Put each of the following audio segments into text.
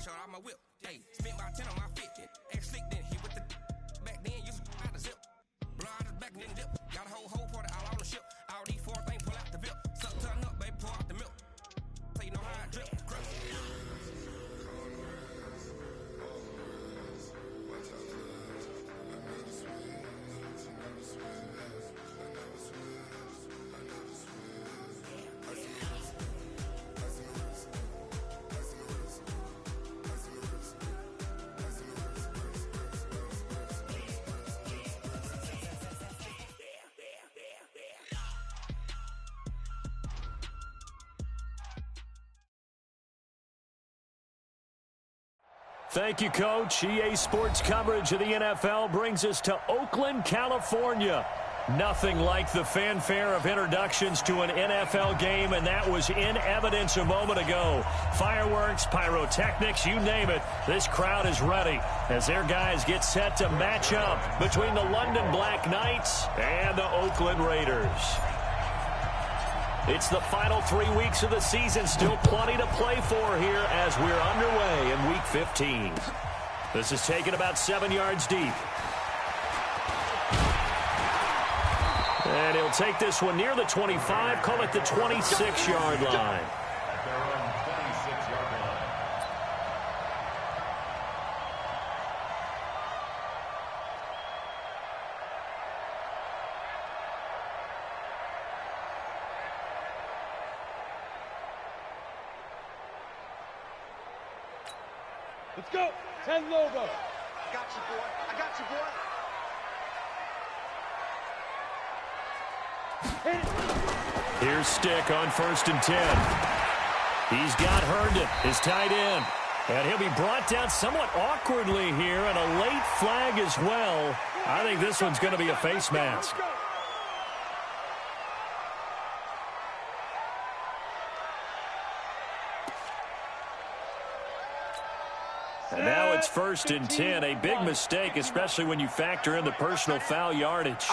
shot out my whip. Hey, spent about 10 on my fit. X slick, then hit with the back then. Used to out the zip. Blow out the back and then dip. Got a whole party all on the ship. All these four things pull out the VIP. Suck, turn up, baby, pour out the milk. So you know how I drip. Thank you, Coach. EA Sports coverage of the NFL brings us to Oakland, California. Nothing like the fanfare of introductions to an NFL game, and that was in evidence a moment ago. Fireworks, pyrotechnics, you name it. This crowd is ready as their guys get set to match up between the London Black Knights and the Oakland Raiders. It's the final 3 weeks of the season. Still plenty to play for here as we're underway in Week 15. This is taken about 7 yards deep. And he'll take this one near the 25, call it the 26-yard line. Let's go. 10 Lobo. I got you, boy. I got you, boy. Here's Stick on 1st and 10. He's got Herndon, his tight end. And he'll be brought down somewhat awkwardly here, and a late flag as well. I think this one's going to be a face mask. And now it's 1st and 10. A big mistake, especially when you factor in the personal foul yardage.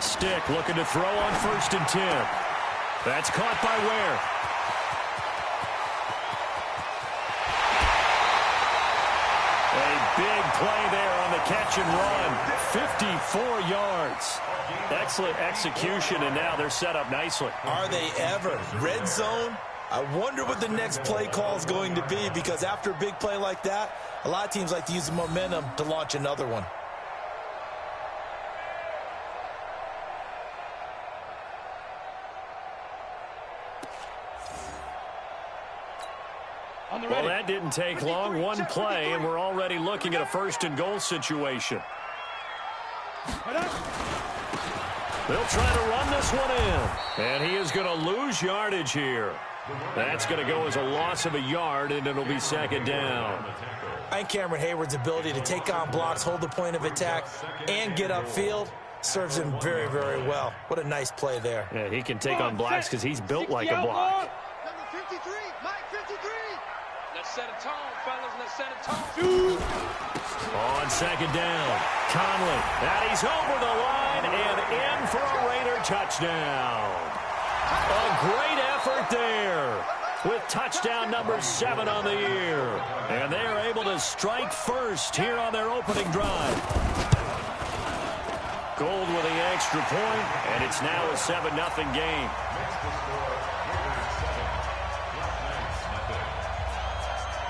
Stick looking to throw on 1st and 10. That's caught by Ware. A big play there on the catch and run. 54 yards. Excellent execution, and now they're set up nicely. Are they ever? Red zone? I wonder what the next play call is going to be, because after a big play like that, a lot of teams like to use the momentum to launch another one. Well, that didn't take long. One play, and we're already looking at a 1st and goal situation. They'll try to run this one in. And he is going to lose yardage here. That's going to go as a loss of a yard, and it'll be 2nd down. I think Cameron Hayward's ability to take on blocks, hold the point of attack, and get upfield serves him very, very well. What a nice play there. Yeah, he can take on blocks because he's built like a block. Number 53, Mike 53. Let's set a tone, fellas. Let's set a tone. On 2nd down, Conley. And he's over the line and in for a Raider touchdown. A great effort there with touchdown number 7 on the year. And they are able to strike first here on their opening drive. Gold with the extra point, and it's now a 7-0 game.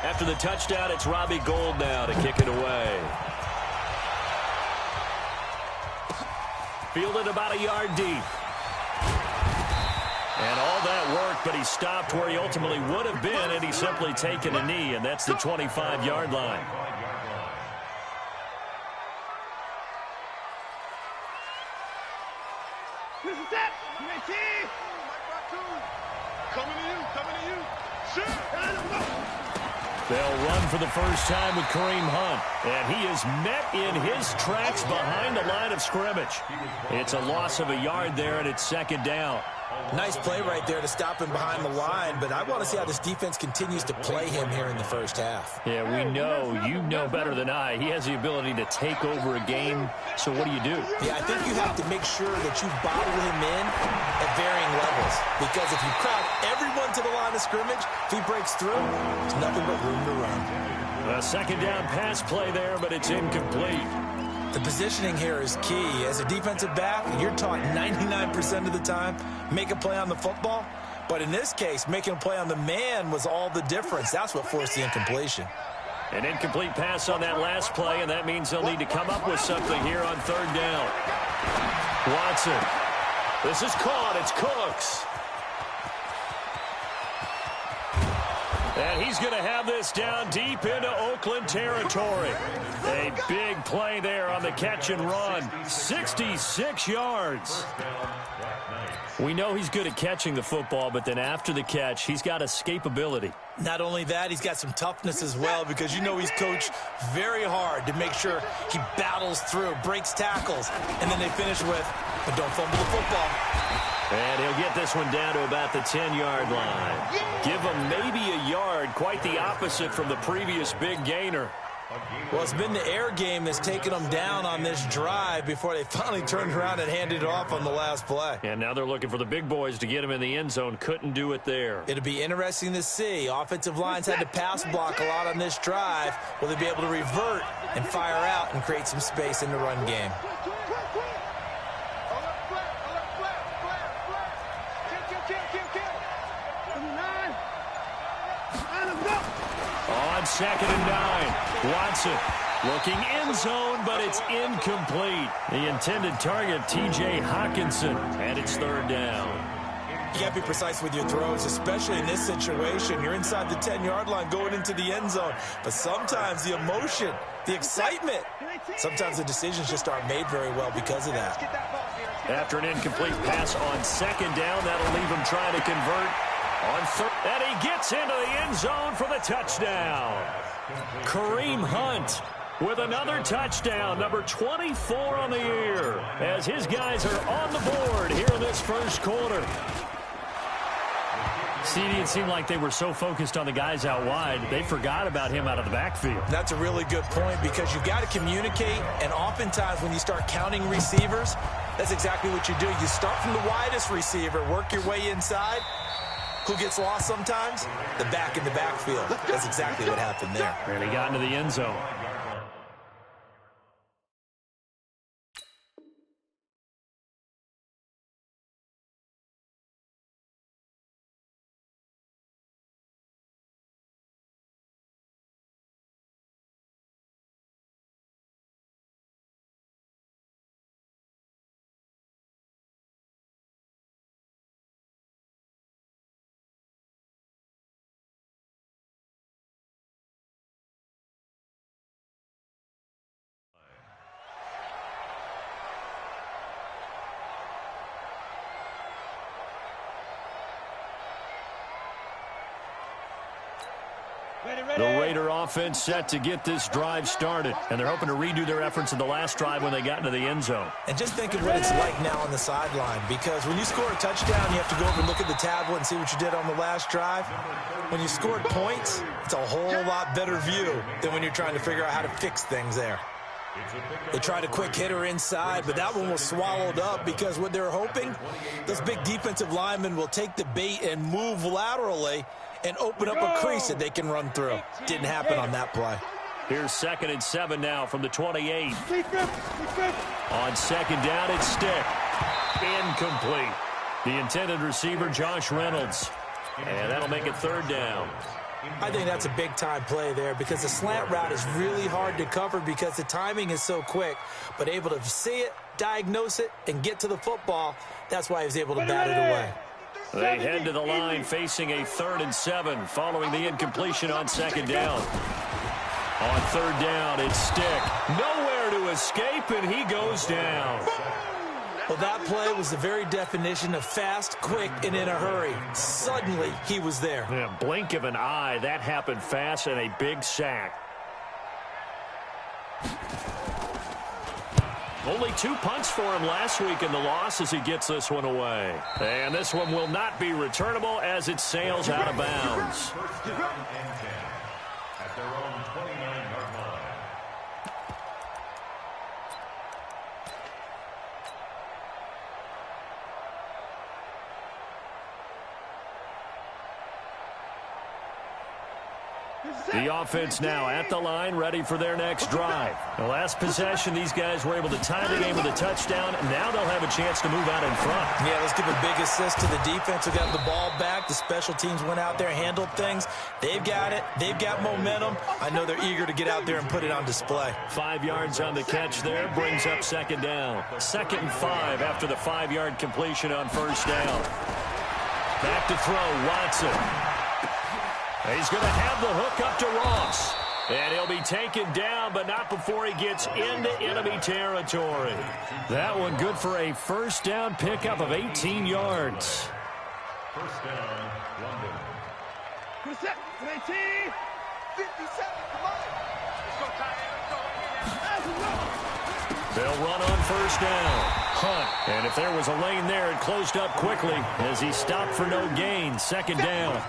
After the touchdown, it's Robbie Gould now to kick it away. Fielded about a yard deep. And all that worked, but he stopped where he ultimately would have been, and he's simply taken a knee, and that's the 25-yard line. They'll run for the first time with Kareem Hunt. And he is met in his tracks behind the line of scrimmage. It's a loss of a yard there, and it's 2nd down. Nice play right there to stop him behind the line, but I want to see how this defense continues to play him here in the first half. Yeah, we know. You know better than I. He has the ability to take over a game, so what do you do? Yeah, I think you have to make sure that you bottle him in at varying levels. because if you crowd everyone to the line of scrimmage, if he breaks through, there's nothing but room to run. A second down pass play there, but it's incomplete. The positioning here is key. As a defensive back, you're taught 99% of the time, make a play on the football. But in this case, making a play on the man was all the difference. That's what forced the incompletion. An incomplete pass on that last play, and that means they'll need to come up with something here on third down. Watson. This is caught. It's Cooks. And he's going to have this down deep into Oakland territory. A big play there on the catch and run. 66 yards. We know he's good at catching the football, but then after the catch, he's got escapability. Not only that, he's got some toughness as well, because you know he's coached very hard to make sure he battles through, breaks tackles, and then they finish with, but don't fumble the football. And he'll get this one down to about the 10-yard line. Give him maybe a yard, quite the opposite from the previous big gainer. Well, it's been the air game that's taken them down on this drive before they finally turned around and handed it off on the last play. And now they're looking for the big boys to get him in the end zone. Couldn't do it there. It'll be interesting to see. Offensive lines had to pass block a lot on this drive. Will they be able to revert and fire out and create some space in the run game? On 2nd and 9, Watson looking end zone, but it's incomplete. The intended target, T.J. Hawkinson, and it's third down. You got to be precise with your throws, especially in this situation. You're inside the 10-yard line going into the end zone, but sometimes the emotion, the excitement, sometimes the decisions just aren't made very well because of that. After an incomplete pass on second down, that'll leave him trying to convert on third. And he gets into the end zone for the touchdown. Kareem Hunt with another touchdown, number 24 on the year, as his guys are on the board here in this first quarter. CD, it seemed like they were so focused on the guys out wide, they forgot about him out of the backfield. That's a really good point, because you've got to communicate, and oftentimes when you start counting receivers, that's exactly what you do. You start from the widest receiver, work your way inside. Who gets lost sometimes? The back in the backfield. That's exactly what happened there. And he got into the end zone. The Raider offense set to get this drive started, and they're hoping to redo their efforts in the last drive when they got into the end zone. And just think of what it's like now on the sideline, because when you score a touchdown, you have to go over and look at the tablet and see what you did on the last drive. When you scored points, it's a whole lot better view than when you're trying to figure out how to fix things there. They tried a quick hitter inside, but that one was swallowed up, because what they're hoping, those big defensive linemen will take the bait and move laterally and open up a crease that they can run through. Didn't happen on that play. Here's 2nd and 7 now from the 28. On second down, it's Stick. Incomplete. The intended receiver, Josh Reynolds. And that'll make it third down. I think that's a big-time play there, because the slant route is really hard to cover because the timing is so quick. But able to see it, diagnose it, and get to the football, that's why he was able to bat it away. They head to the line facing a 3rd and 7 following the incompletion on second down. On third down, it's Stick. Nowhere to escape, and he goes down. Well, that play was the very definition of fast, quick, and in a hurry. Suddenly, he was there. In a blink of an eye, that happened fast, and a big sack. Only 2 punts for him last week in the loss as he gets this one away. And this one will not be returnable as it sails out of bounds. At their own 29-yard line. The offense now at the line, ready for their next drive. The last possession, these guys were able to tie the game with a touchdown, and now they'll have a chance to move out in front. Yeah, let's give a big assist to the defense who got the ball back. The special teams went out there, handled things. They've got it. They've got momentum. I know they're eager to get out there and put it on display. 5 yards on the catch there, brings up second down. 2nd and 5 after the 5-yard completion on first down. Back to throw, Watson. He's going to have the hook up to Ross. And he'll be taken down, but not before he gets into enemy territory. That one good for a first down pickup of 18 yards. First down, London. 27, 18, 57, come on. Let's go, They'll run on first down. Hunt. And if there was a lane there, it closed up quickly as he stopped for no gain. Second down.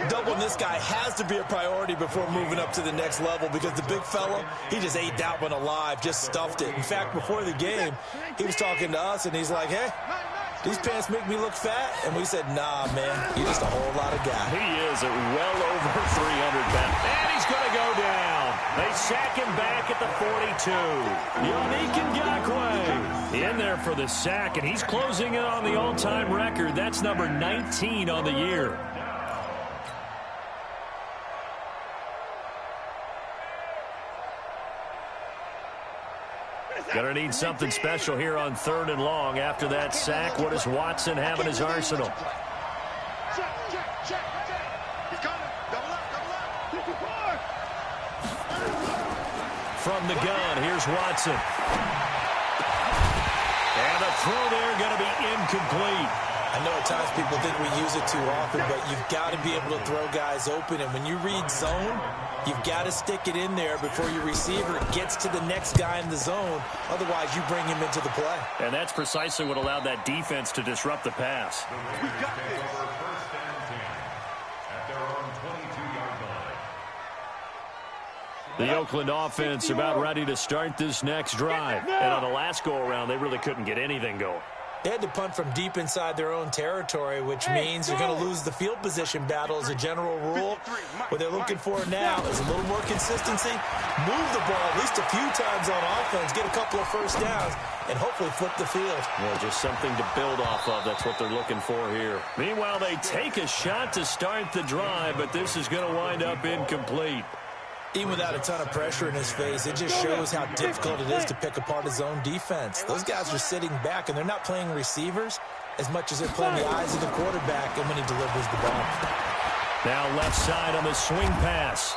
Doubling this guy has to be a priority before moving up to the next level because the big fella, he just ate that one alive, just stuffed it. In fact, before the game, he was talking to us, and he's like, hey, these pants make me look fat. And we said, nah, man, you're just a whole lot of guy. He is at well over 300 pounds. And he's going to go down. They sack him back at the 42. Yannick Ngakoue in there for the sack, and he's closing in on the all-time record. That's number 19 on the year. Going to need something special here on 3rd and long. After that sack, what does Watson have in his arsenal? From the gun, here's Watson. And the throw there going to be incomplete. I know at times people think we use it too often, but you've got to be able to throw guys open. And when you read zone, you've got to stick it in there before your receiver gets to the next guy in the zone. Otherwise, you bring him into the play. And that's precisely what allowed that defense to disrupt the pass. We got this. First and 10 at their own 22-yard line. The Oakland offense about ready to start this next drive. And on the last go-around, they really couldn't get anything going. They had to punt from deep inside their own territory, which means you're going to lose the field position battle as a general rule. What they're looking for now is a little more consistency, move the ball at least a few times on offense, get a couple of first downs, and hopefully flip the field. Well, just something to build off of. That's what they're looking for here. Meanwhile, they take a shot to start the drive, but this is going to wind up incomplete. Even without a ton of pressure in his face, it just shows how difficult it is to pick apart his own defense. Those guys are sitting back, and they're not playing receivers as much as they're playing the eyes of the quarterback and when he delivers the ball. Now left side on the swing pass.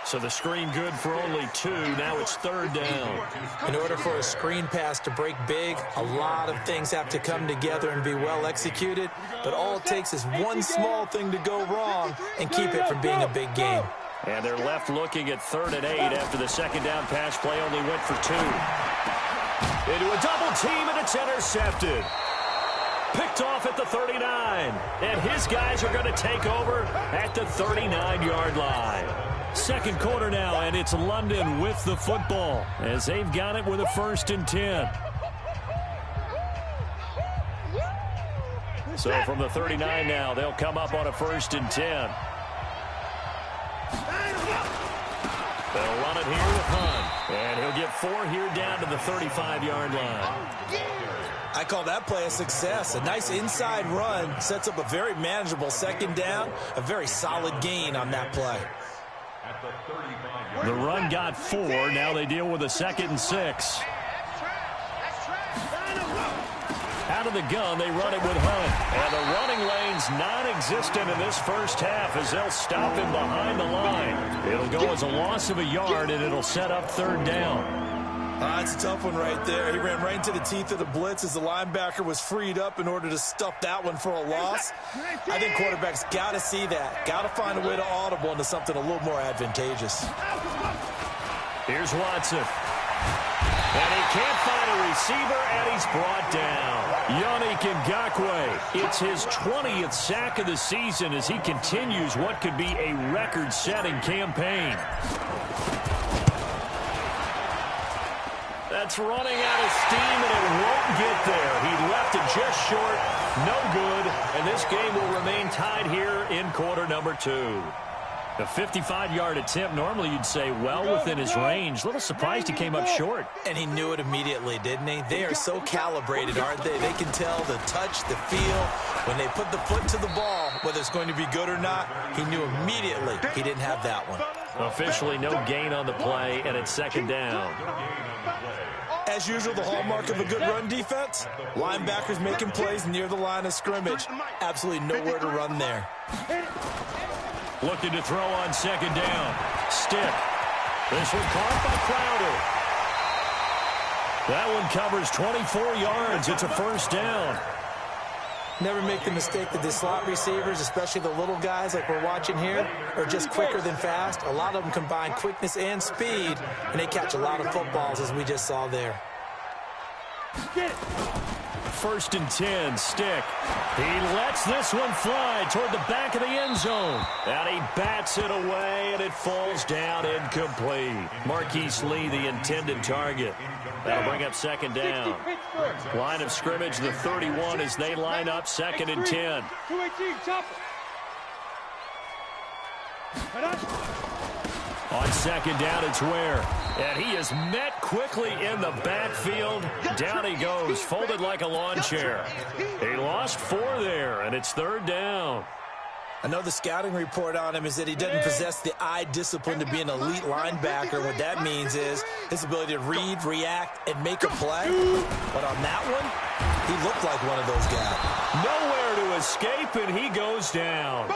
So the screen good for only 2. Now it's 3rd down. In order for a screen pass to break big, a lot of things have to come together and be well executed. But all it takes is one small thing to go wrong and keep it from being a big game. And they're left looking at 3rd and 8 after the second down pass play only went for 2. Into a double team, and it's intercepted. Picked off at the 39. And his guys are going to take over at the 39-yard line. Second quarter now, and it's London with the football as they've got it with a 1st and 10. So from the 39 now, they'll come up on a 1st and 10. They'll run it here with Hunt. And he'll get 4 here down to the 35-yard line. I call that play a success. A nice inside run sets up a very manageable second down. A very solid gain on that play. The run got 4. Now they deal with a 2nd and 6. Out of the gun, they run it with Hunt. And the running lane's non-existent in this first half as they'll stop him behind the line. It'll go as a loss of a yard, and it'll set up 3rd down. That's a tough one right there. He ran right into the teeth of the blitz as the linebacker was freed up in order to stuff that one for a loss. I think quarterbacks got to see that. Got to find a way to audible into something a little more advantageous. Here's Watson. And he can't find a receiver, and he's brought down. Yannick Ngakoue. It's his 20th sack of the season as he continues what could be a record-setting campaign. That's running out of steam, and it won't get there. He left it just short. No good. And this game will remain tied here in quarter number 2. A 55-yard attempt, normally you'd say well within his range. A little surprised he came up short. And he knew it immediately, didn't he? They are so calibrated, aren't they? They can tell the touch, the feel. When they put the foot to the ball, whether it's going to be good or not, he knew immediately he didn't have that one. Officially no gain on the play, and it's second down. As usual, the hallmark of a good run defense, linebackers making plays near the line of scrimmage. Absolutely nowhere to run there. Looking to throw on second down. Stick. This one caught by Crowder. That one covers 24 yards. It's a first down. Never make the mistake that the slot receivers, especially the little guys like we're watching here, are just quicker than fast. A lot of them combine quickness and speed, and they catch a lot of footballs, as we just saw there. First and 10, Stick. He lets this one fly toward the back of the end zone. And he bats it away, and it falls down incomplete. Marquise Lee, the intended target. That'll bring up second down. Line of scrimmage, the 31, as they line up second and 10. On second down, it's Ware. And he is met quickly in the backfield. Down he goes, folded like a lawn chair. He lost 4 there, and it's third down. Another scouting report on him is that he doesn't possess the eye discipline to be an elite linebacker. What that means is his ability to read, react, and make a play. But on that one, he looked like one of those guys. Nowhere to escape, and he goes down.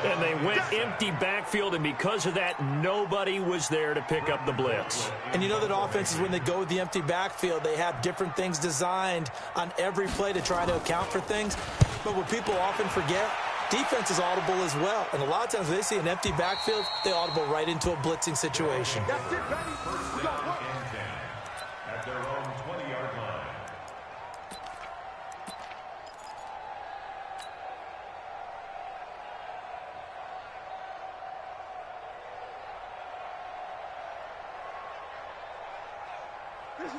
And they went empty backfield, and because of that, nobody was there to pick up the blitz. And you know that offenses, when they go with the empty backfield, they have different things designed on every play to try to account for things. But what people often forget, defense is audible as well. And a lot of times when they see an empty backfield, they audible right into a blitzing situation. That's it, baby. We got one. At their own 20-yard line.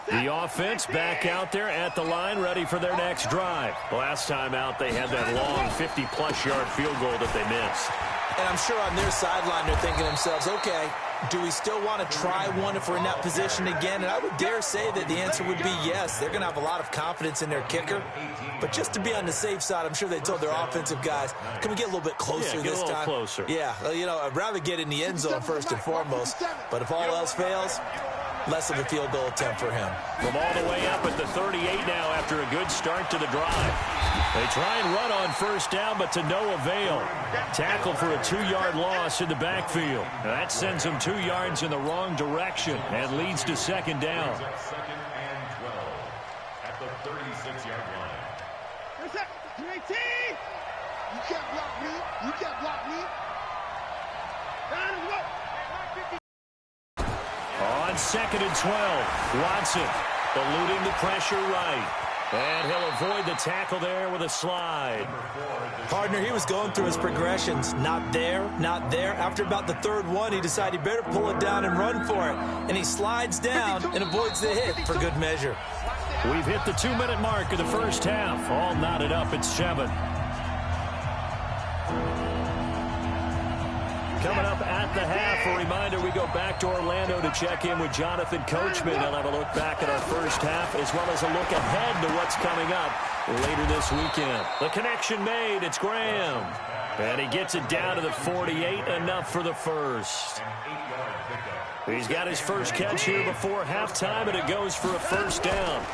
The offense back out there at the line, ready for their next drive. Last time out, they had that long 50-plus yard field goal that they missed. And I'm sure on their sideline they're thinking to themselves, okay, do we still want to try one if we're in that position again? And I would dare say that the answer would be yes. They're going to have a lot of confidence in their kicker. But just to be on the safe side, I'm sure they told their offensive guys, can we get a little bit closer this time? Closer. Yeah, you know, I'd rather get in the end zone first and foremost. But if all else fails, less of a field goal attempt for him. From all the way up at the 38 now after a good start to the drive. They try and run on first down, but to no avail. Tackle for a 2-yard loss in the backfield. Now that sends them 2 yards in the wrong direction and leads to second down. Second and 12 at the 36-yard line. Where's that? 18! You can't block me. You can't block me. Down and look. On second and 12, Watson eluding the pressure right. And he'll avoid the tackle there with a slide. Partner, he was going through his progressions. Not there, not there. After about the third one, he decided he better pull it down and run for it. And he slides down and avoids the hit for good measure. We've hit the 2-minute mark of the first half. All knotted up at 7. Coming up at the half, a reminder, we go back to Orlando to check in with Jonathan Coachman. He'll have a look back at our first half as well as a look ahead to what's coming up later this weekend. The connection made. It's Graham. And he gets it down to the 48, enough for the first. He's got his first catch here before halftime, and it goes for a first down.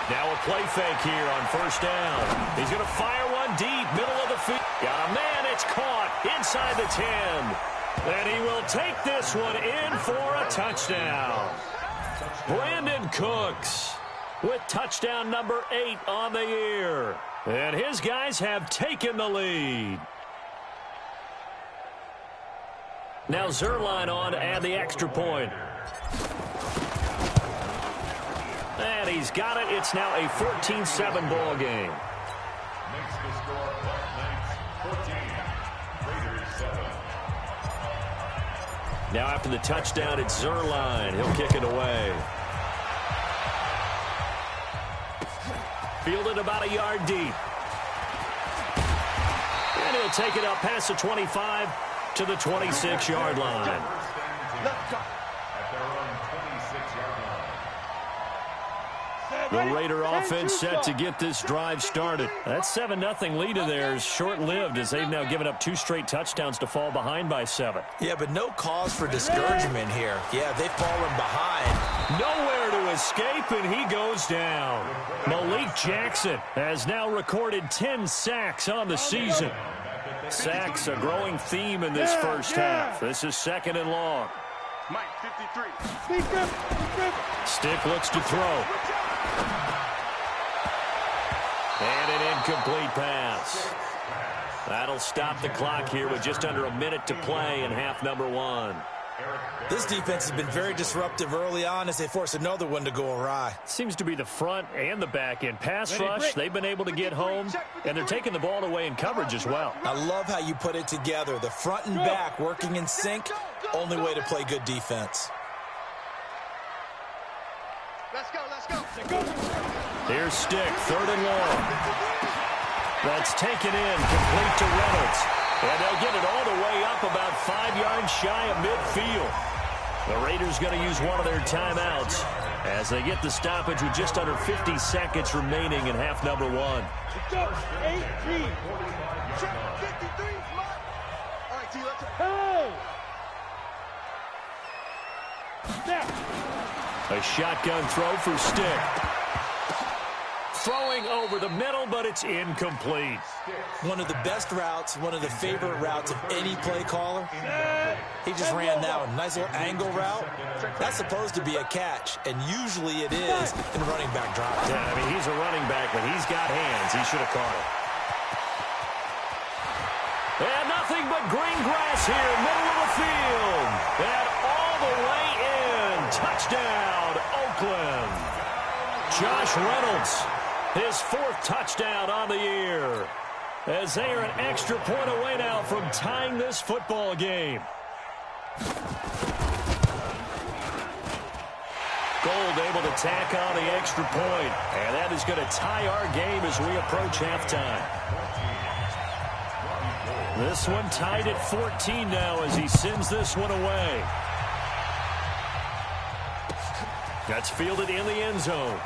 Now a play fake here on first down. He's going to fire one deep, middle of the field. Got a man, it's caught inside the 10. And he will take this one in for a touchdown. Brandon Cooks with touchdown number 8 on the year. And his guys have taken the lead. Now Zerline on to add the extra point. And he's got it. It's now a 14-7 ball game. Makes the score Buck Knights 14, Raiders 7. Now after the touchdown, it's Zerline. He'll kick it away. Fielded about a yard deep. And he'll take it up past the 25 to the 26-yard line. At their own 26-yard line. The Raider offense set to get this drive started. That 7-0 lead of theirs short-lived as they've now given up 2 straight touchdowns to fall behind by 7. Yeah, but no cause for discouragement here. Yeah, they've fallen behind. Nowhere to escape, and he goes down. Malik Jackson has now recorded 10 sacks on the season. Sacks a growing theme in this first half. This is 2nd and long. Mike, 53. Stick looks to throw. And an incomplete pass. That'll stop the clock here with just under a minute to play in half number 1. This defense has been very disruptive early on as they force another one to go awry. Seems to be the front and the back end. Pass rush, they've been able to get home, and they're taking the ball away in coverage as well. I love how you put it together. The front and back working in sync, only way to play good defense. Let's go. Here's Stick, 3rd and long. That's taken in, complete to Reynolds. And they'll get it all the way up about 5 yards shy of midfield. The Raiders going to use one of their timeouts as they get the stoppage with just under 50 seconds remaining in half number 1. Let's go. 18. Check 53. All right, T, let's go. A shotgun throw for Stick. Throwing over the middle, but it's incomplete. One of the best routes, one of the favorite routes of any play caller. He just ran that one. Nice little angle route. That's supposed to be a catch, and usually it is in running back drop. Yeah, I mean, he's a running back, but he's got hands. He should have caught it. And nothing but green grass here, middle of the field. And all the way in. Touchdown, Oakland. Josh Reynolds, his 4th touchdown on the year, as they are an extra point away now from tying this football game. Gold able to tack on the extra point, and that is going to tie our game as we approach halftime. This one tied at 14 now as he sends this one away. That's fielded in the end zone.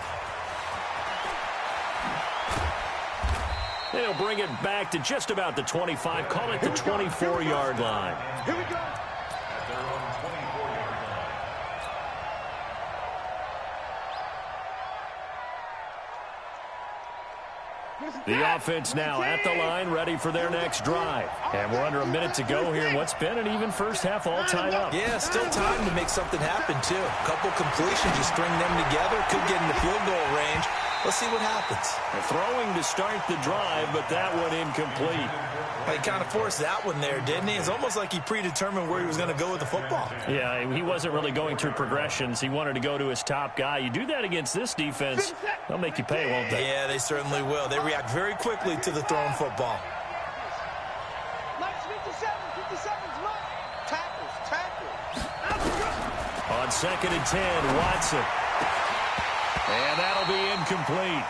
They'll bring it back to just about the 25. Call it the 24-yard line. Here we go. At their own 24-yard line. The offense now at the line, ready for their next drive. And we're under a minute to go here in what's been an even first half, all tied up. Yeah, still time to make something happen, too. A couple completions, you string them together, could get in the field goal range. Let's see what happens. Throwing to start the drive, but that one incomplete. He kind of forced that one there, didn't he? It's almost like he predetermined where he was going to go with the football. Yeah, he wasn't really going through progressions. He wanted to go to his top guy. You do that against this defense, they'll make you pay, won't they? Yeah, they certainly will. They react very quickly to the thrown football. Mike's 57. 57's Mike. Tackles. On 2nd and 10, Watson. And that'll be incomplete.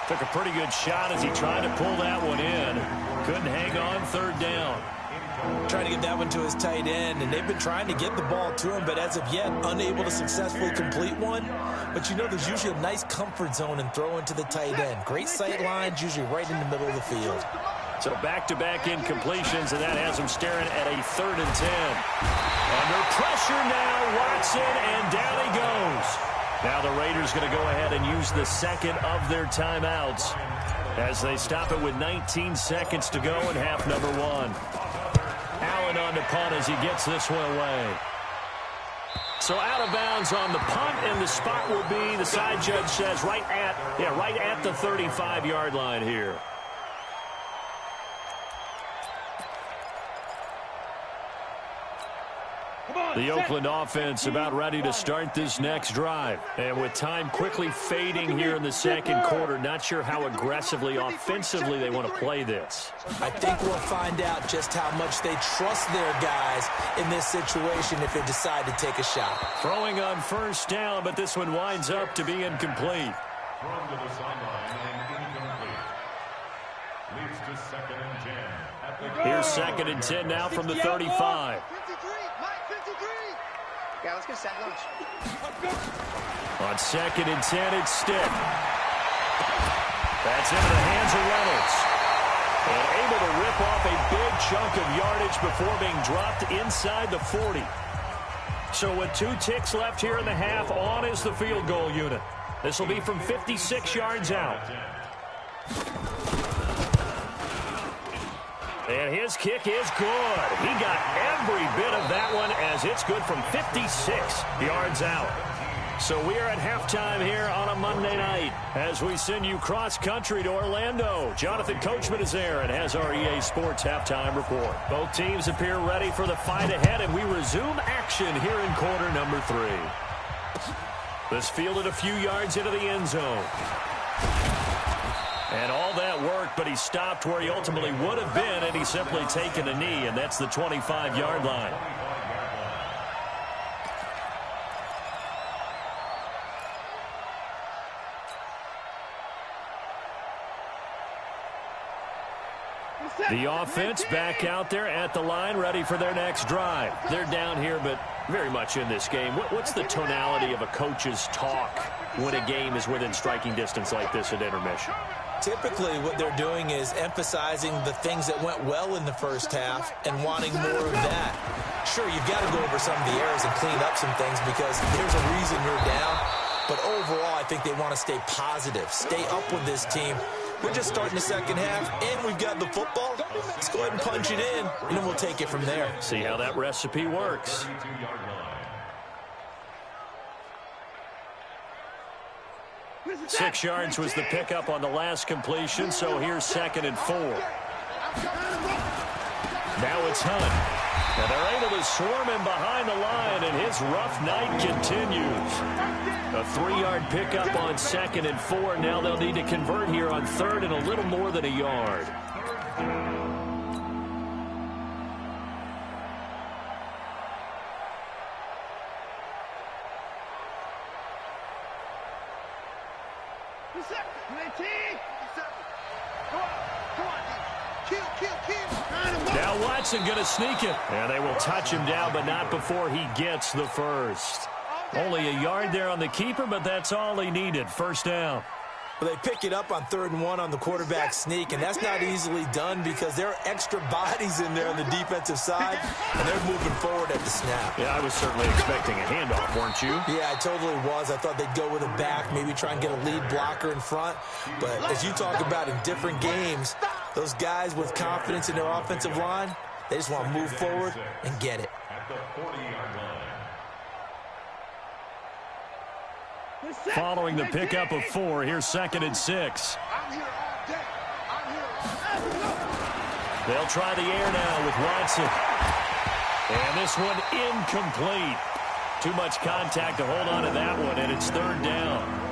Took a pretty good shot as he tried to pull that one in. Couldn't hang on, 3rd down. Trying to get that one to his tight end, and they've been trying to get the ball to him, but as of yet, unable to successfully complete one. But you know there's usually a nice comfort zone in throwing to the tight end. Great sight lines, usually right in the middle of the field. So back-to-back incompletions, and that has him staring at a 3rd and 10. Under pressure now, Watson, and down he goes. Now the Raiders going to go ahead and use the 2nd of their timeouts as they stop it with 19 seconds to go in half number 1. Allen on the punt as he gets this one away. So out of bounds on the punt, and the spot will be, the side judge says, right at the 35-yard line here. The Oakland offense about ready to start this next drive. And with time quickly fading here in the 2nd quarter, not sure how aggressively, offensively they want to play this. I think we'll find out just how much they trust their guys in this situation if they decide to take a shot. Throwing on 1st down, but this one winds up to be incomplete. Thrown to the sideline and incomplete. carries to 2nd and 10. At the Here's 2nd and 10 now from the 35. 53, Mike 53. Yeah, let's get sack lunch. On 2nd and 10, it's Stick. That's into the hands of Reynolds. And able to rip off a big chunk of yardage before being dropped inside the 40. So with 2 ticks left here in the half, on is the field goal unit. This will be from 56 yards out. And his kick is good. He got every bit of that one as it's good from 56 yards out. So we are at halftime here on a Monday night as we send you cross-country to Orlando. Jonathan Coachman is there and has our EA Sports halftime report. Both teams appear ready for the fight ahead, and we resume action here in quarter number 3. This fielded a few yards into the end zone. And all that worked, but he stopped where he ultimately would have been, and he's simply taken a knee, and that's the 25-yard line. The offense back out there at the line, ready for their next drive. They're down here, but very much in this game. What's the tonality of a coach's talk when a game is within striking distance like this at intermission? Typically, what they're doing is emphasizing the things that went well in the first half and wanting more of that. Sure, you've got to go over some of the errors and clean up some things because there's a reason you're down. But overall, I think they want to stay positive, stay up with this team. We're just starting the second half, and we've got the football. Let's go ahead and punch it in, and then we'll take it from there. See how that recipe works. 6 yards was the pickup on the last completion, so here's 2nd and 4. Now it's Hunt. And they're able to swarm him behind the line, and his rough night continues. A 3-yard pickup on 2nd and 4. Now they'll need to convert here on 3rd and a little more than a yard. Now Watson going to sneak it. And they will touch him down, but not before he gets the first. Only a yard there on the keeper, but that's all he needed. First down. Well, they pick it up on 3rd and 1 on the quarterback sneak, and that's not easily done because there are extra bodies in there on the defensive side, and they're moving forward at the snap. Yeah, I was certainly expecting a handoff, weren't you? Yeah, I totally was. I thought they'd go with a back, maybe try and get a lead blocker in front. But as you talk about in different games, those guys with confidence in their offensive line, they just want to move forward and get it. At the 40-yard line. Following the pickup of 4, here's 2nd and 6. They'll try the air now with Watson. And this one incomplete. Too much contact to hold on to that one, and it's 3rd down.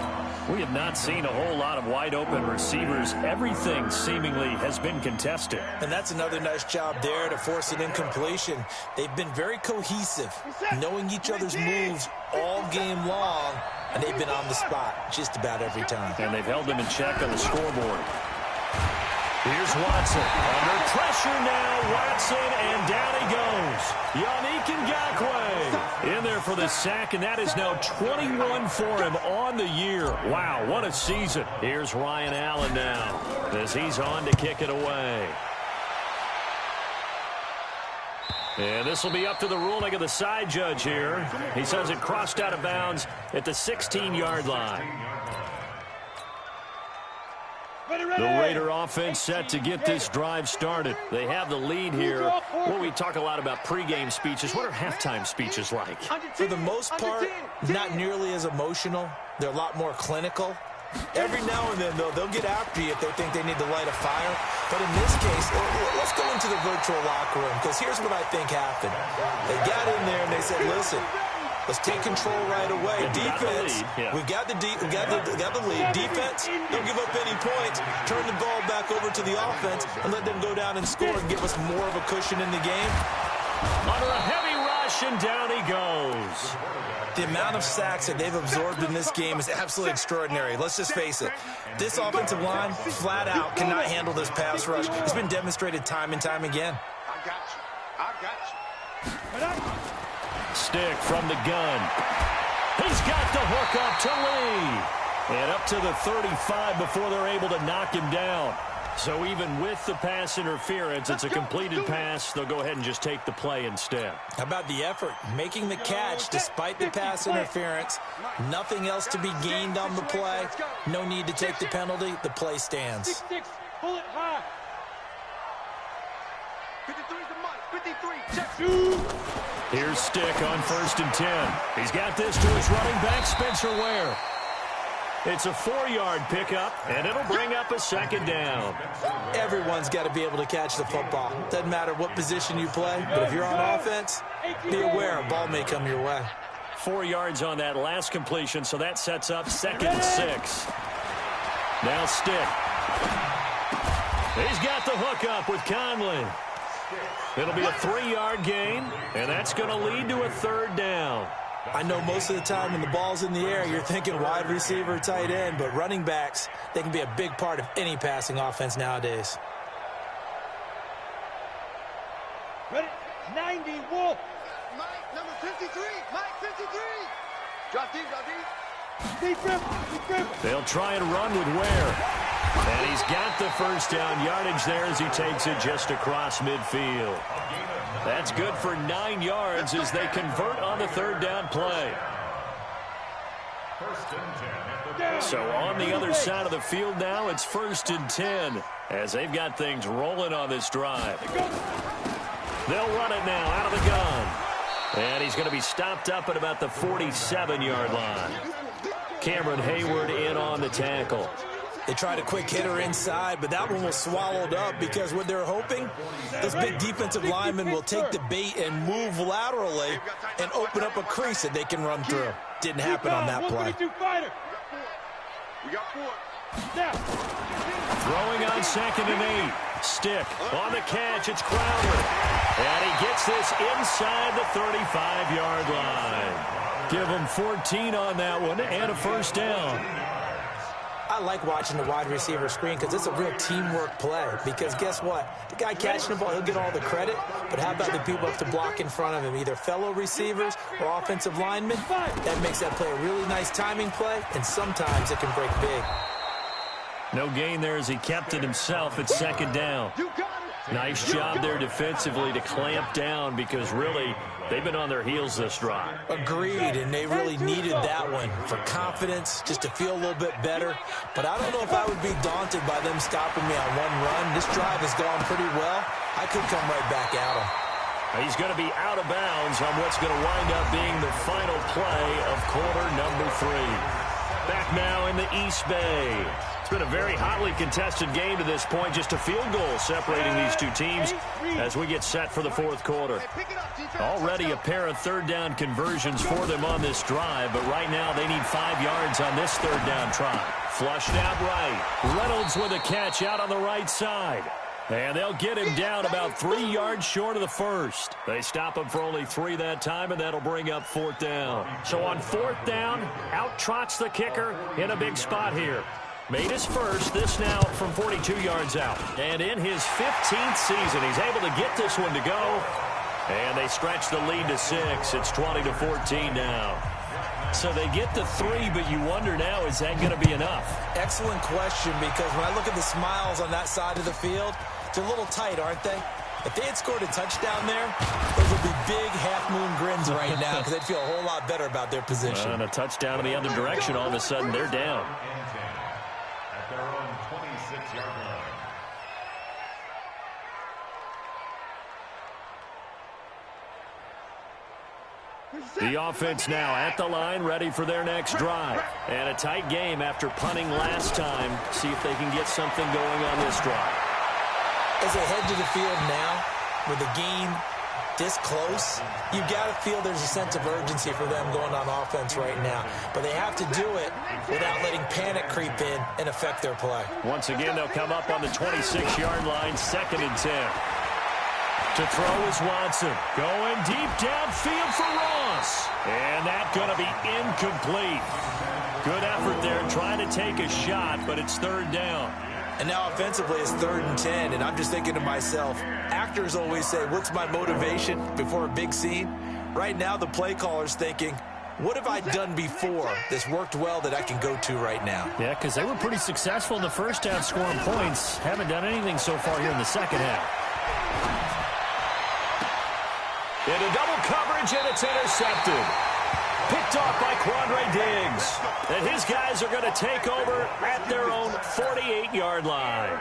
We have not seen a whole lot of wide-open receivers. Everything seemingly has been contested. And that's another nice job there to force an incompletion. They've been very cohesive, knowing each other's moves all game long, and they've been on the spot just about every time. And they've held them in check on the scoreboard. Here's Watson. Under pressure now, Watson, and down he goes. Yannick Ngakoue in there for the sack, and that is now 21 for him on the year. Wow, what a season. Here's Ryan Allen now as he's on to kick it away. And this will be up to the ruling of the side judge here. He says it crossed out of bounds at the 16-yard line. The Raider offense set to get this drive started. They have the lead here. Well, we talk a lot about pregame speeches. What are halftime speeches like? For the most part, not nearly as emotional. They're a lot more clinical. Every now and then, though, they'll get after you if they think they need to light a fire. But in this case, let's go into the virtual locker room, because here's what I think happened. They got in there and they said, listen, let's take control right away. Defense, we've got the lead. Defense, don't give up any points. Turn the ball back over to the offense and let them go down and score and give us more of a cushion in the game. Under a heavy rush, rush, and down he goes. The amount of sacks that they've absorbed in this game is absolutely extraordinary. Let's just face it. This offensive line, flat out, cannot handle this pass rush. It's been demonstrated time and time again. I got you. Stick from the gun. He's got the hook up to Lee. And up to the 35 before they're able to knock him down. So even with the pass interference, it's a completed pass. They'll go ahead and just take the play instead. How about the effort? Making the catch despite the pass interference. Nothing else to be gained on the play. No need to take the penalty. The play stands. Pull it high. 53's the mic. 53. Check. Here's Stick on 1st and 10. He's got this to his running back, Spencer Ware. It's a 4-yard pickup, and it'll bring up a 2nd down. Everyone's got to be able to catch the football. Doesn't matter what position you play, but if you're on offense, be aware a ball may come your way. 4 yards on that last completion, so that sets up 2nd and 6. Now Stick. He's got the hook up with Conley. It'll be a 3-yard gain, and that's going to lead to a 3rd down. I know most of the time when the ball's in the air, you're thinking wide receiver, tight end, but running backs, they can be a big part of any passing offense nowadays. Ready? 90, Wolf. Mike, number 53. Mike, 53. Drop deep, drop deep. Deep dribble. They'll try and run with Ware. And he's got the 1st down yardage there as he takes it just across midfield. That's good for 9 yards as they convert on the 3rd down play. So on the other side of the field now, it's 1st and 10 as they've got things rolling on this drive. They'll run it now out of the gun. And he's going to be stopped up at about the 47-yard line. Cameron Hayward in on the tackle. They tried a quick hitter inside, but that one was swallowed up because what they're hoping, those big defensive linemen will take the bait and move laterally and open up a crease that they can run through. Didn't happen on that play. We got 4. Throwing on 2nd and 8. Stick on the catch. It's Crowder. And he gets this inside the 35-yard line. Give him 14 on that one and a 1st down. I like watching the wide receiver screen because it's a real teamwork play. Because guess what? The guy catching the ball, he'll get all the credit. But how about the people up to block in front of him, either fellow receivers or offensive linemen? That makes that play a really nice timing play, and sometimes it can break big. No gain there as he kept it himself at 2nd down. Nice job there defensively to clamp down because really they've been on their heels this drive. Agreed, and they really needed that one for confidence, just to feel a little bit better. But I don't know if I would be daunted by them stopping me on one run. This drive has gone pretty well. I could come right back at him. He's going to be out of bounds on what's going to wind up being the final play of quarter number 3. Back now in the East Bay. It's been a very hotly contested game to this point. Just a field goal separating these two teams as we get set for the 4th quarter. Already a pair of 3rd down conversions for them on this drive, but right now they need 5 yards on this 3rd down try. Flushed out right. Reynolds with a catch out on the right side. And they'll get him down about 3 yards short of the 1st. They stop him for only 3 that time, and that'll bring up 4th down. So on 4th down, out trots the kicker in a big spot here. Made his first, this now from 42 yards out. And in his 15th season, he's able to get this one to go. And they stretch the lead to 6. It's 20-14 now. So they get the 3, but you wonder now, is that going to be enough? Excellent question, because when I look at the smiles on that side of the field, they're a little tight, aren't they? If they had scored a touchdown there, those would be big half-moon grins right now because they'd feel a whole lot better about their position. And a touchdown in the other direction, all of a sudden they're down. At their own 26-yard line. The offense now at the line, ready for their next drive. And a tight game after punting last time. See if they can get something going on this drive. As they head to the field now, with the game this close, you've got to feel there's a sense of urgency for them going on offense right now. But they have to do it without letting panic creep in and affect their play. Once again, they'll come up on the 26-yard line, 2nd and 10. To throw is Watson. Going deep downfield for Ross. And that's going to be incomplete. Good effort there trying to take a shot, but it's third down. And now offensively it's 3rd and 10, and I'm just thinking to myself, actors always say, what's my motivation before a big scene? Right now the play caller's thinking, what have I done before that's worked well that I can go to right now? Yeah, because they were pretty successful in the first half scoring points. Haven't done anything so far here in the second half. Into double coverage, and it's intercepted. Picked off by Quandre Diggs. And his guys are going to take over at their own 48-yard line.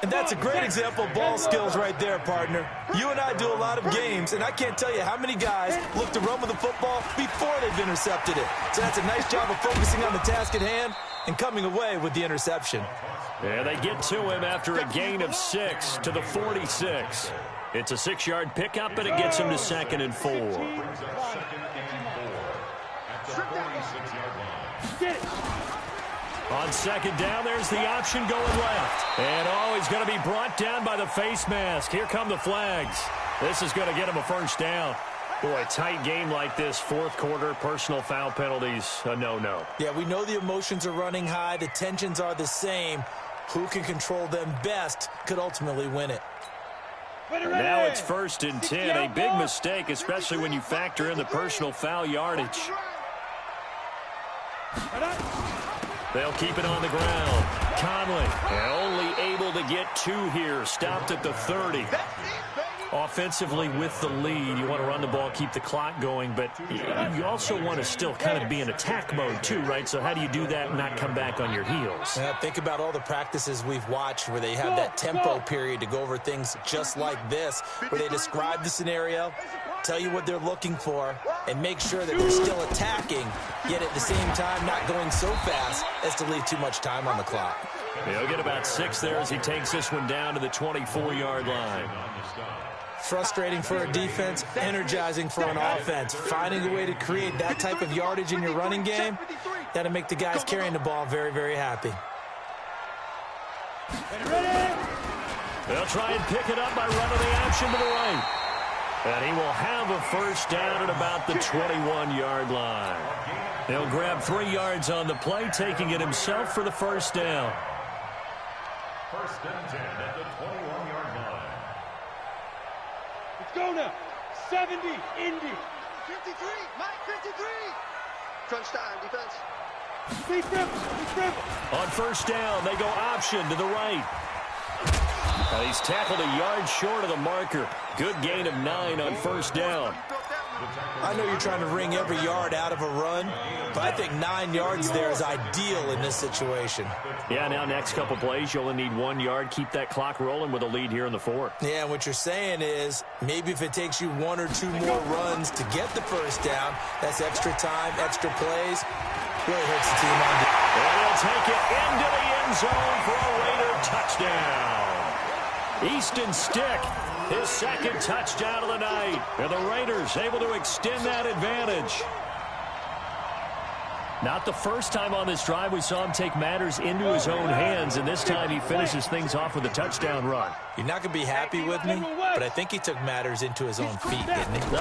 And that's a great example of ball skills right there, partner. You and I do a lot of games, and I can't tell you how many guys look to run with the football before they've intercepted it. So that's a nice job of focusing on the task at hand and coming away with the interception. Yeah, they get to him after a gain of 6 to the 46. It's a 6-yard pickup, and it gets him to 2nd and 4. On 2nd down, there's the option going left. And he's going to be brought down by the face mask. Here come the flags. This is going to get him a first down. Boy, a tight game like this, 4th quarter, personal foul penalties, a no-no. Yeah, we know the emotions are running high. The tensions are the same. Who can control them best could ultimately win it. Now it's 1st and 10, a big mistake, especially when you factor in the personal foul yardage. They'll keep it on the ground. Conley only able to get 2 here, stopped at the 30. Offensively with the lead, you want to run the ball, keep the clock going, but you also want to still kind of be in attack mode too, right? So how do you do that and not come back on your heels? Think about all the practices we've watched where they have that tempo period to go over things just like this, where they describe the scenario, tell you what they're looking for, and make sure that they're still attacking, yet at the same time not going so fast as to leave too much time on the clock. He'll get about 6 there as he takes this one down to the 24-yard line. Frustrating for a defense, energizing for an offense. Finding a way to create that type of yardage in your running game, that'll make the guys carrying the ball very, very happy. They'll try and pick it up by running the option to the right. And he will have a first down at about the 21-yard line. He'll grab 3 yards on the play, taking it himself for the first down. 1st and 10 at the 21-yard line. Let's go now. 70, Indy. 53, Mike 53. Crunch time, defense. Be simple. On first down, they go option to the right. And he's tackled a yard short of the marker. Good gain of 9 on first down. I know you're trying to wring every yard out of a run, but I think 9 yards there is ideal in this situation. Yeah, now next couple plays, you only need 1 yard. Keep that clock rolling with a lead here in the 4th. Yeah, and what you're saying is maybe if it takes you 1 or 2 more runs to get the first down, that's extra time, extra plays. Really hurts the team on. And he'll take it into the end zone for a Raider touchdown. Easton Stick, his 2nd touchdown of the night. And the Raiders able to extend that advantage. Not the first time on this drive we saw him take matters into his own hands, and this time he finishes things off with a touchdown run. You're not going to be happy with me, but I think he took matters into his own feet, didn't he? And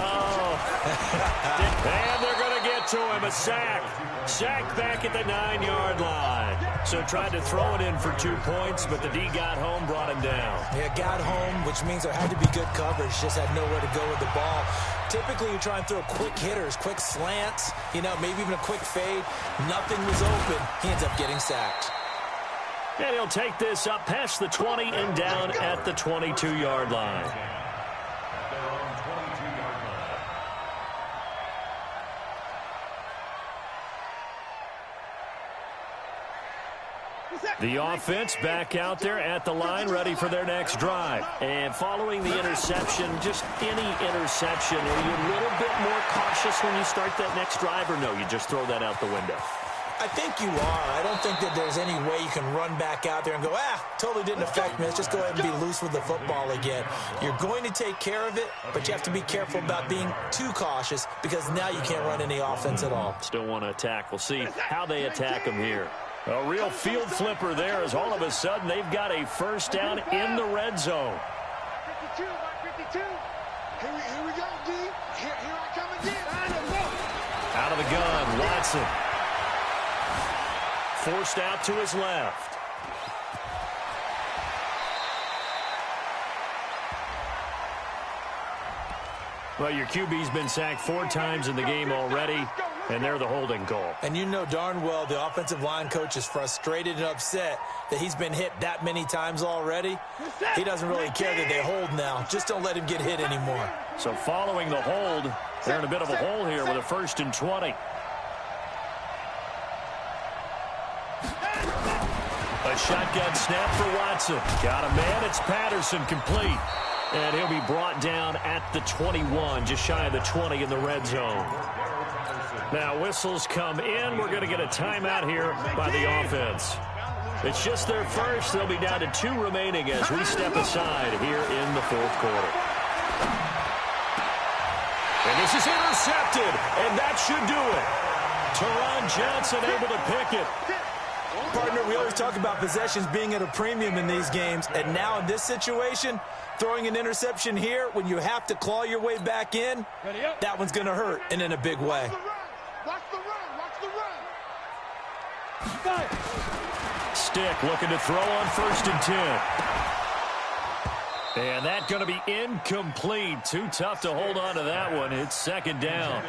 they're going to get to him, a sack. Sack back at the 9-yard line. So tried to throw it in for 2 points, but the D got home, brought him down. Yeah, got home, which means there had to be good coverage. Just had nowhere to go with the ball. Typically, you try and throw quick hitters, quick slants, maybe even a quick fade. Nothing was open. He ends up getting sacked. And he'll take this up past the 20 and down at the 22-yard line. The offense back out there at the line, ready for their next drive. And following the interception, just any interception, are you a little bit more cautious when you start that next drive, or no, you just throw that out the window? I think you are. I don't think that there's any way you can run back out there and go, totally didn't affect me. Let's just go ahead and be loose with the football again. You're going to take care of it, but you have to be careful about being too cautious because now you can't run any offense at all. Still want to attack. We'll see how they attack them here. A real field flipper there as all of a sudden they've got a first down in the red zone. 52, Mike 52. Here we go, D. Here I come again. Out of the gun, Watson. Forced out to his left. Well, your QB's been sacked 4 times in the game already, and they're the holding call. And you know darn well the offensive line coach is frustrated and upset that he's been hit that many times already. He doesn't really care that they hold now. Just don't let him get hit anymore. So following the hold, they're in a bit of a hole here with a 1st and 20. A shotgun snap for Watson. Got a man. It's Patterson, complete. And he'll be brought down at the 21, just shy of the 20 in the red zone. Now whistles come in. We're going to get a timeout here by the offense. It's just their first. They'll be down to 2 remaining as we step aside here in the 4th quarter. And this is intercepted, and that should do it. Teron Johnson able to pick it. Partner, we always talk about possessions being at a premium in these games, and now in this situation, throwing an interception here when you have to claw your way back in, that one's going to hurt, and in a big way. Watch the run. Watch the run. Stick looking to throw on 1st and 10. And that's going to be incomplete. Too tough to hold on to that one. It's 2nd down.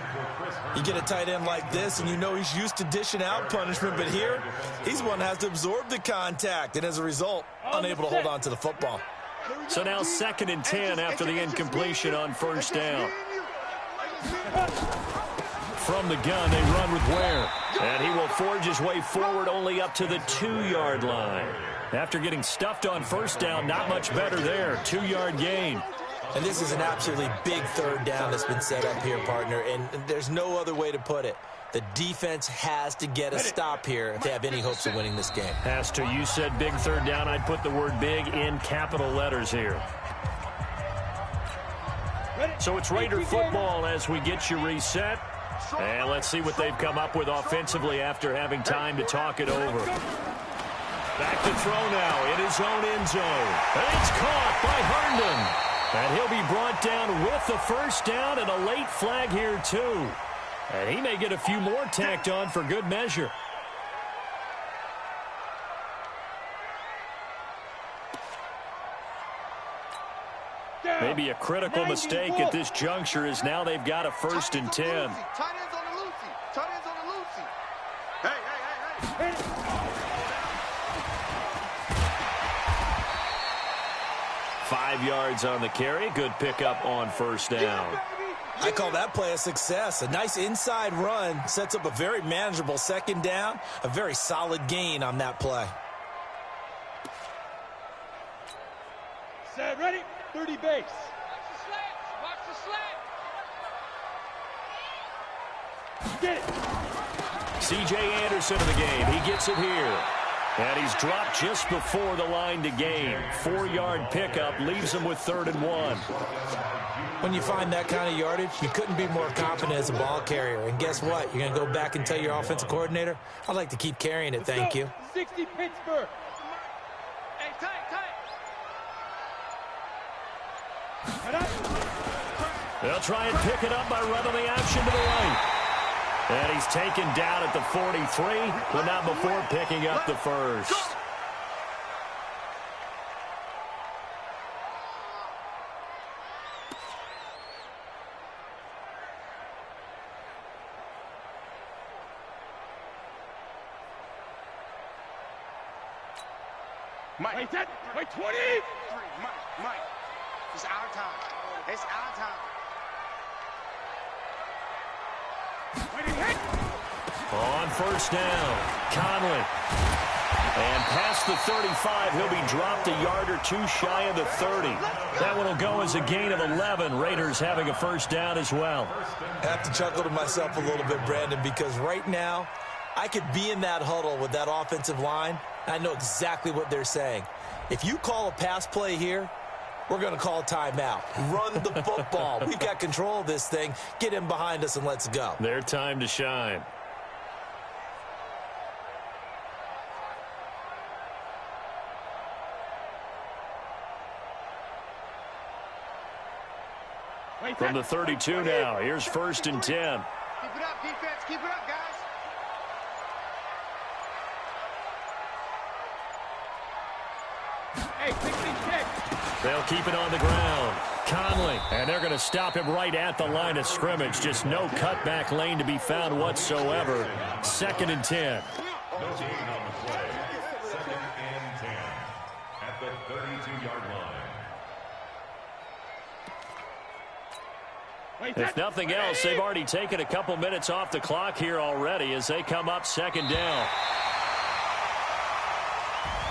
You get a tight end like this, and you know he's used to dishing out punishment, but here, he's one that has to absorb the contact, and as a result, unable to hold on to the football. So now 2nd and 10 after the incompletion on 1st down. From the gun, they run with Ware. And he will forge his way forward only up to the 2-yard line. After getting stuffed on 1st down, not much better there. 2-yard gain. And this is an absolutely big 3rd down that's been set up here, partner, and there's no other way to put it. The defense has to get a stop here if they have any hopes of winning this game. Has to. You said big 3rd down. I'd put the word big in capital letters here. So it's Raider football as we get you reset. And let's see what they've come up with offensively after having time to talk it over. Back to throw now in his own end zone. And it's caught by Herndon. And he'll be brought down with the 1st down and a late flag here too. And he may get a few more tacked on for good measure. Maybe a critical mistake at this juncture is now they've got a 1st and 10. Tight ends on the Lucy. Tight ends on the Lucy. Hey. 5 yards on the carry. Good pickup on 1st down. I call that play a success. A nice inside run sets up a very manageable 2nd down. A very solid gain on that play. Set, ready, 30 base. Watch the slant. Get it. C.J. Anderson in the game. He gets it here. And he's dropped just before the line to gain. 4-yard pickup leaves him with 3rd and 1. When you find that kind of yardage, you couldn't be more confident as a ball carrier. And guess what? You're going to go back and tell your offensive coordinator, I'd like to keep carrying it, thank you. 60 Pittsburgh. Hey, tight. They'll try and pick it up by running the option to the right. And he's taken down at the 43, but not before picking up the 1st. Mike. Wait, 20. Mike. It's our time. It's our time. On 1st down, Conley. And past the 35, he'll be dropped a yard or 2 shy of the 30. That one will go as a gain of 11. Raiders having a 1st down as well. I have to chuckle to myself a little bit, Brandon, because right now, I could be in that huddle with that offensive line. I know exactly what they're saying. If you call a pass play here, we're going to call timeout. Run the football. We've got control of this thing. Get him behind us and let's go. Their time to shine. From the 32 now, here's 1st and 10. Keep it up, defense. Keep it up, guys. Hey, 16-6. They'll keep it on the ground. Conley, and they're going to stop him right at the line of scrimmage. Just no cutback lane to be found whatsoever. 2nd and 10. No gain on the play. 2nd and 10 at the 32-yard line. If nothing else, they've already taken a couple minutes off the clock here already as they come up 2nd down.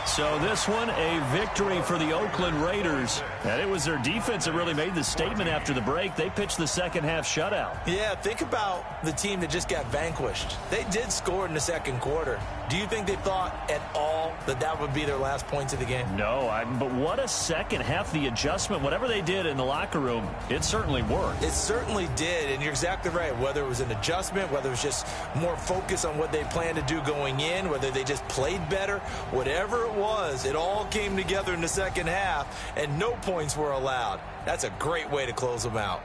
So this one, a victory for the Oakland Raiders. And it was their defense that really made the statement after the break. They pitched the second half shutout. Yeah, think about the team that just got vanquished. They did score in the second quarter. Do you think they thought at all that that would be their last points of the game? No, but what a second half. The adjustment, whatever they did in the locker room, it certainly worked. It certainly did, and you're exactly right. Whether it was an adjustment, whether it was just more focus on what they planned to do going in, whether they just played better, whatever it was, it all came together in the second half, and no points were allowed. That's a great way to close them out.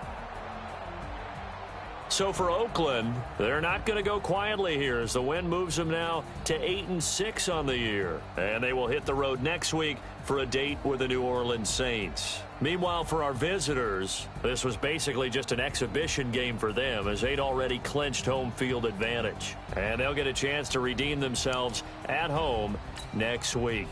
So for Oakland, they're not going to go quietly here as the win moves them now to 8-6 on the year. And they will hit the road next week for a date with the New Orleans Saints. Meanwhile, for our visitors, this was basically just an exhibition game for them as they'd already clinched home field advantage. And they'll get a chance to redeem themselves at home next week.